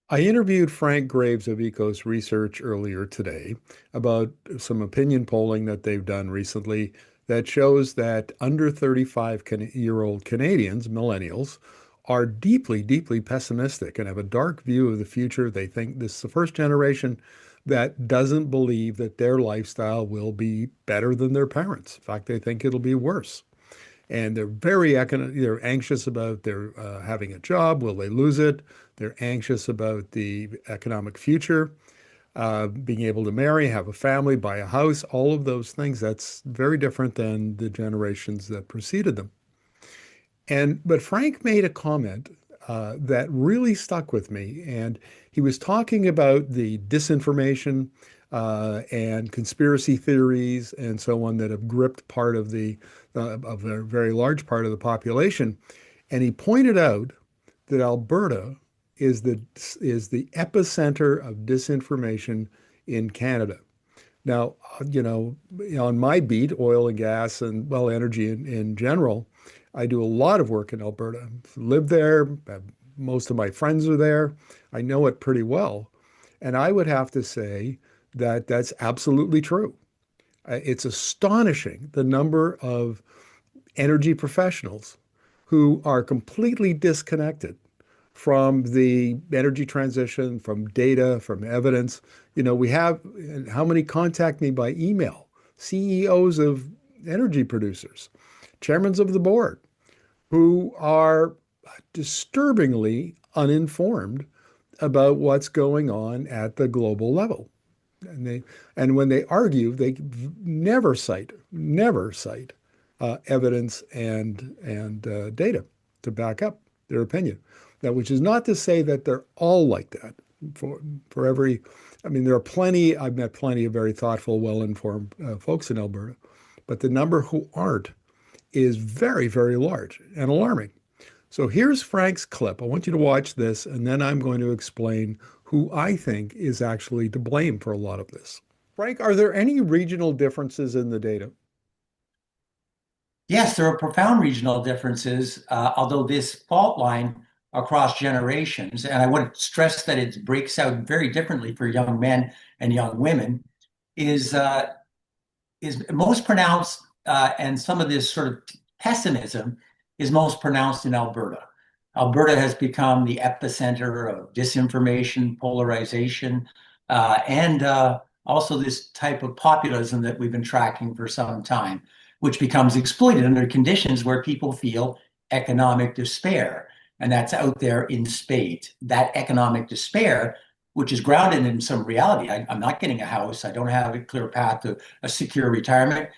I interviewed Frank Graves of Ecos Research earlier today about some opinion polling that they've done recently that shows that under 35-year-old Canadians, millennials, are deeply, deeply pessimistic and have a dark view of the future. They think this is the first generation that doesn't believe that their lifestyle will be better than their parents. In fact, they think it'll be worse. And they're anxious about their having a job. Will they lose it? They're anxious about the economic future, being able to marry, have a family, buy a house, all of those things. That's very different than the generations that preceded them. But Frank made a comment that really stuck with me, and he was talking about the disinformation and conspiracy theories and so on that have gripped part of a very large part of the population. And he pointed out that Alberta is the epicenter of disinformation in Canada. Now, on my beat, oil and gas and well, energy in general, I do a lot of work in Alberta. Live there. Most of my friends are there. I know it pretty well. And I would have to say that that's absolutely true. It's astonishing the number of energy professionals who are completely disconnected from the energy transition, from data, from evidence. We have how many contact me by email? CEOs of energy producers, chairmen of the board, who are disturbingly uninformed about what's going on at the global level. And when they argue, they never cite evidence and data to back up their opinion. Now, which is not to say that they're all like that. For every, I mean, there are plenty. I've met plenty of very thoughtful, well-informed folks in Alberta, but the number who aren't is very, very large and alarming. So here's Frank's clip. I want you to watch this, and then I'm going to explain who I think is actually to blame for a lot of this. Frank, are there any regional differences in the data? Yes, there are profound regional differences, although this fault line across generations, and I want to stress that it breaks out very differently for young men and young women, is is most pronounced, and some of this sort of pessimism is most pronounced in Alberta. Alberta has become the epicenter of disinformation, polarization, and also this type of populism that we've been tracking for some time, which becomes exploited under conditions where people feel economic despair. And that's out there in spades. That economic despair, which is grounded in some reality, I'm not getting a house, I don't have a clear path to a secure retirement,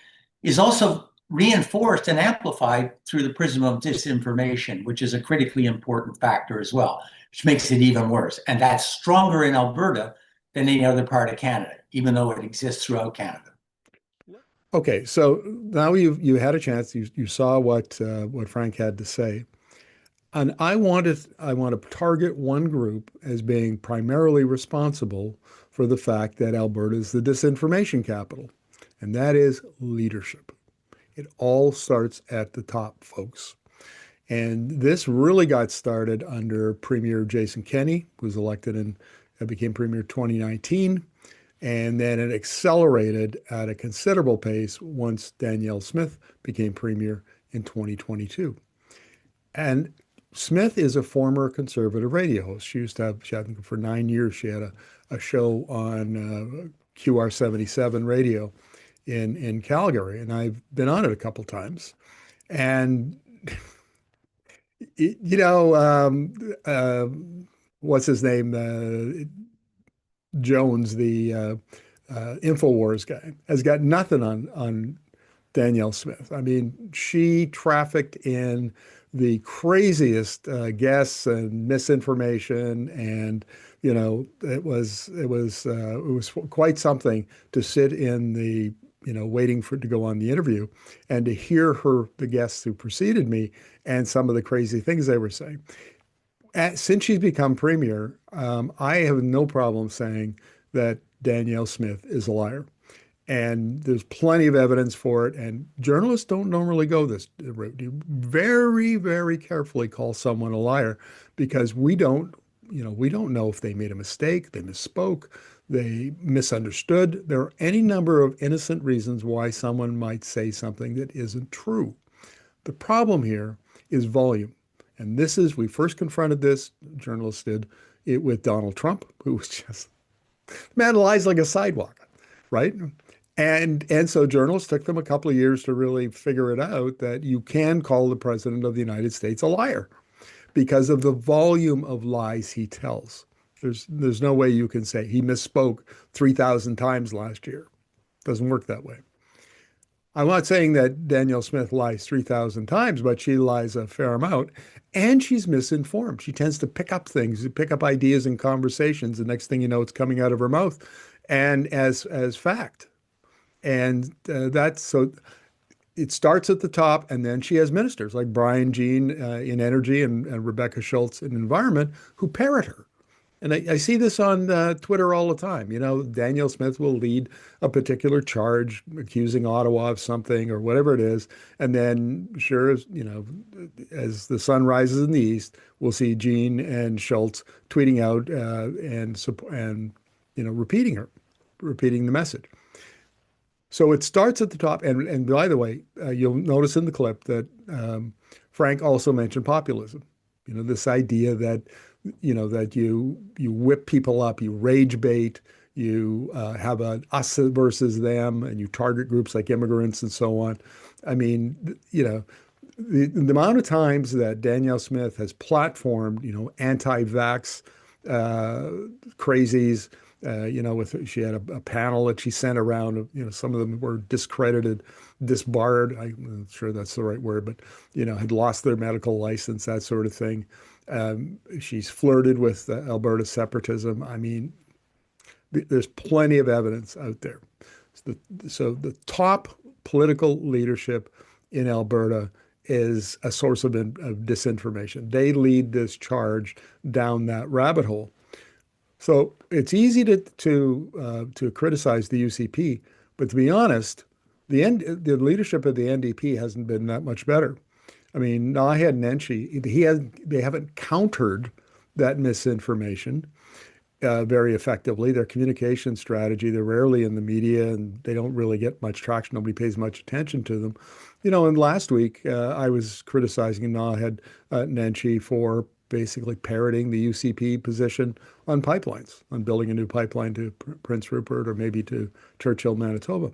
is also reinforced and amplified through the prism of disinformation, which is a critically important factor as well, which makes it even worse. And that's stronger in Alberta than any other part of Canada, even though it exists throughout Canada. Okay, so now you had a chance. You saw what Frank had to say, and I want to target one group as being primarily responsible for the fact that Alberta is the disinformation capital, and that is leadership. It all starts at the top, folks. And this really got started under Premier Jason Kenney, who was elected and became Premier 2019. And then it accelerated at a considerable pace once Danielle Smith became Premier in 2022. And Smith is a former conservative radio host. She had for 9 years, she had a show on QR 77 radio in Calgary, and I've been on it a couple times. And you know, what's his name? Jones, the Infowars guy, has got nothing on Danielle Smith. I mean, she trafficked in the craziest guests and misinformation, and it was quite something to sit in the waiting for to go on the interview and to hear the guests who preceded me and some of the crazy things they were saying. Since she's become premier, I have no problem saying that Danielle Smith is a liar. And there's plenty of evidence for it. And journalists don't normally go this route. You very, very carefully call someone a liar because we don't we don't know if they made a mistake, they misspoke, they misunderstood. There are any number of innocent reasons why someone might say something that isn't true. The problem here is volume. And this is, we first confronted this, journalists did, it with Donald Trump, who was just, man lies like a sidewalk, right? And so journalists took them a couple of years to really figure it out that you can call the president of the United States a liar because of the volume of lies he tells. There's no way you can say he misspoke 3,000 times last year. Doesn't work that way. I'm not saying that Danielle Smith lies 3,000 times, but she lies a fair amount, and she's misinformed. She tends to pick up things, pick up ideas in conversations. The next thing you know, it's coming out of her mouth, and as fact. And that's so. It starts at the top, and then she has ministers like Brian Jean in energy and Rebecca Schultz in environment who parrot her. And I see this on Twitter all the time. Danielle Smith will lead a particular charge accusing Ottawa of something or whatever it is. And then, sure as, as the sun rises in the east, we'll see Jean and Schultz tweeting out and repeating the message. So it starts at the top. And by the way, you'll notice in the clip that Frank also mentioned populism. This idea that that you whip people up, you rage bait, you have a us versus them, and you target groups like immigrants and so on. I mean, the amount of times that Danielle Smith has platformed, anti-vax crazies, she had a panel that she sent around, some of them were discredited, disbarred. I'm not sure that's the right word, but, had lost their medical license, that sort of thing. She's flirted with Alberta separatism. I mean, there's plenty of evidence out there. So the top political leadership in Alberta is a source of disinformation. They lead this charge down that rabbit hole. So it's easy to criticize the UCP, but to be honest, the leadership of the NDP hasn't been that much better. I mean, Naheed Nenshi, they haven't countered that misinformation very effectively. Their communication strategy, they're rarely in the media and they don't really get much traction. Nobody pays much attention to them. And last week I was criticizing Naheed Nenshi for basically parroting the UCP position on pipelines, on building a new pipeline to Prince Rupert or maybe to Churchill, Manitoba.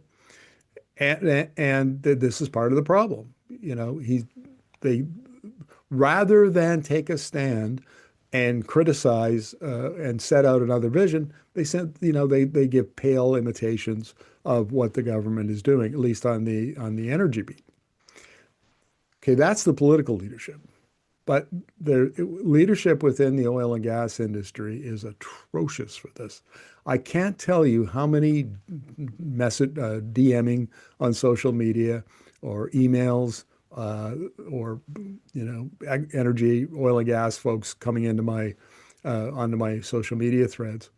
And this is part of the problem. They rather than take a stand and criticize and set out another vision, they give pale imitations of what the government is doing, at least on the energy beat. Okay, that's the political leadership. But the leadership within the oil and gas industry is atrocious for this. I can't tell you how many DMing on social media or emails or energy, oil and gas folks coming into onto my social media threads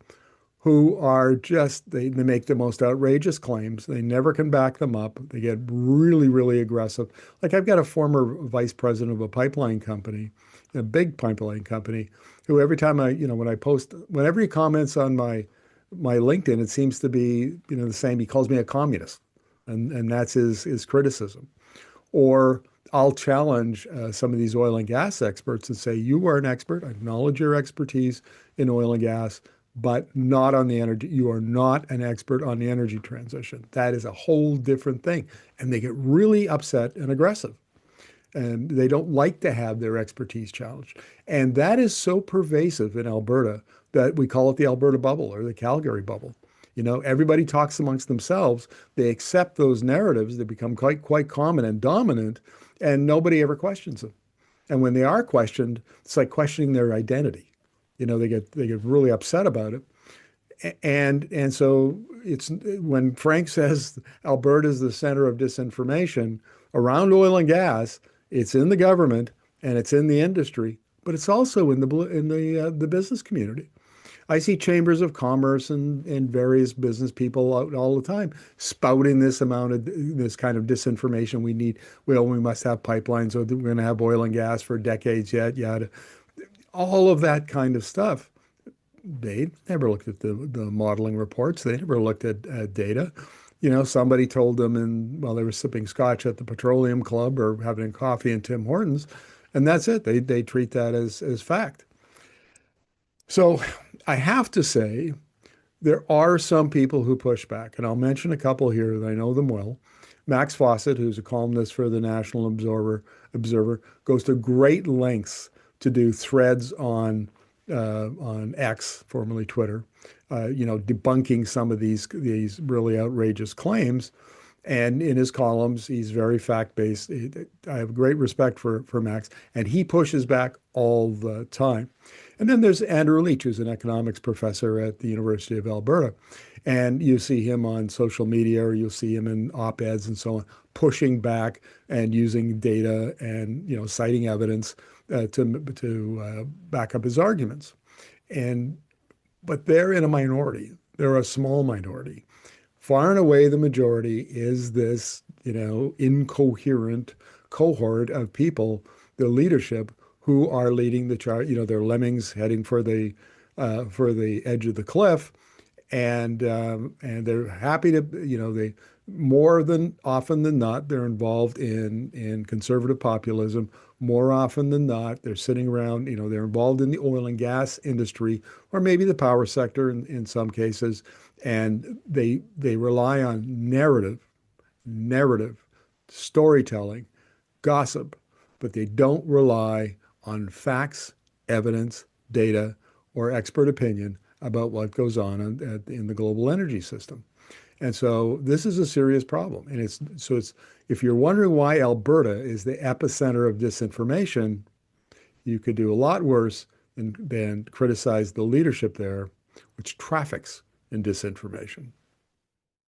who are just, they make the most outrageous claims. They never can back them up. They get really, really aggressive. Like I've got a former vice president of a pipeline company, a big pipeline company, who every time when I post, whenever he comments on my LinkedIn, it seems to be, the same. He calls me a communist, and that's his criticism. Or I'll challenge some of these oil and gas experts and say, you are an expert. I acknowledge your expertise in oil and gas, but not on the energy. You are not an expert on the energy transition. That is a whole different thing. And they get really upset and aggressive. And they don't like to have their expertise challenged. And that is so pervasive in Alberta that we call it the Alberta bubble or the Calgary bubble. Everybody talks amongst themselves. They accept those narratives. They become quite common and dominant, and nobody ever questions them. And when they are questioned, it's like questioning their identity. They get really upset about it. And so it's when Frank says Alberta is the center of disinformation around oil and gas, it's in the government and it's in the industry, but it's also in the business community. I see chambers of commerce and various business people out all the time spouting this kind of disinformation. We must have pipelines, or we're going to have oil and gas for decades yet. all of that kind of stuff. They never looked at the modeling reports. They never looked at data. Somebody told them while they were sipping scotch at the Petroleum Club or having coffee in Tim Hortons, and that's it. They treat that as fact. So I have to say there are some people who push back, and I'll mention a couple here that I know them well. Max Fawcett, who's a columnist for the National Observer, goes to great lengths to do threads on X, formerly Twitter, debunking some of these really outrageous claims. And in his columns, he's very fact-based. I have great respect for Max, and he pushes back all the time. And then there's Andrew Leach, who's an economics professor at the University of Alberta. And you see him on social media, or you'll see him in op-eds and so on, pushing back and using data and citing evidence to back up his arguments. And but they're in a minority. They're a small minority. Far and away, the majority is this, incoherent cohort of people, the leadership, who are leading the charge. They're lemmings heading for the edge of the cliff, and they're happy to, they more than often than not, they're involved in conservative populism. More often than not, they're sitting around, they're involved in the oil and gas industry, or maybe the power sector in some cases, and they rely on narrative, storytelling, gossip, but they don't rely on facts, evidence, data, or expert opinion about what goes on in the global energy system. And so this is a serious problem. And it's if you're wondering why Alberta is the epicenter of disinformation, you could do a lot worse than criticize the leadership there, which traffics in disinformation.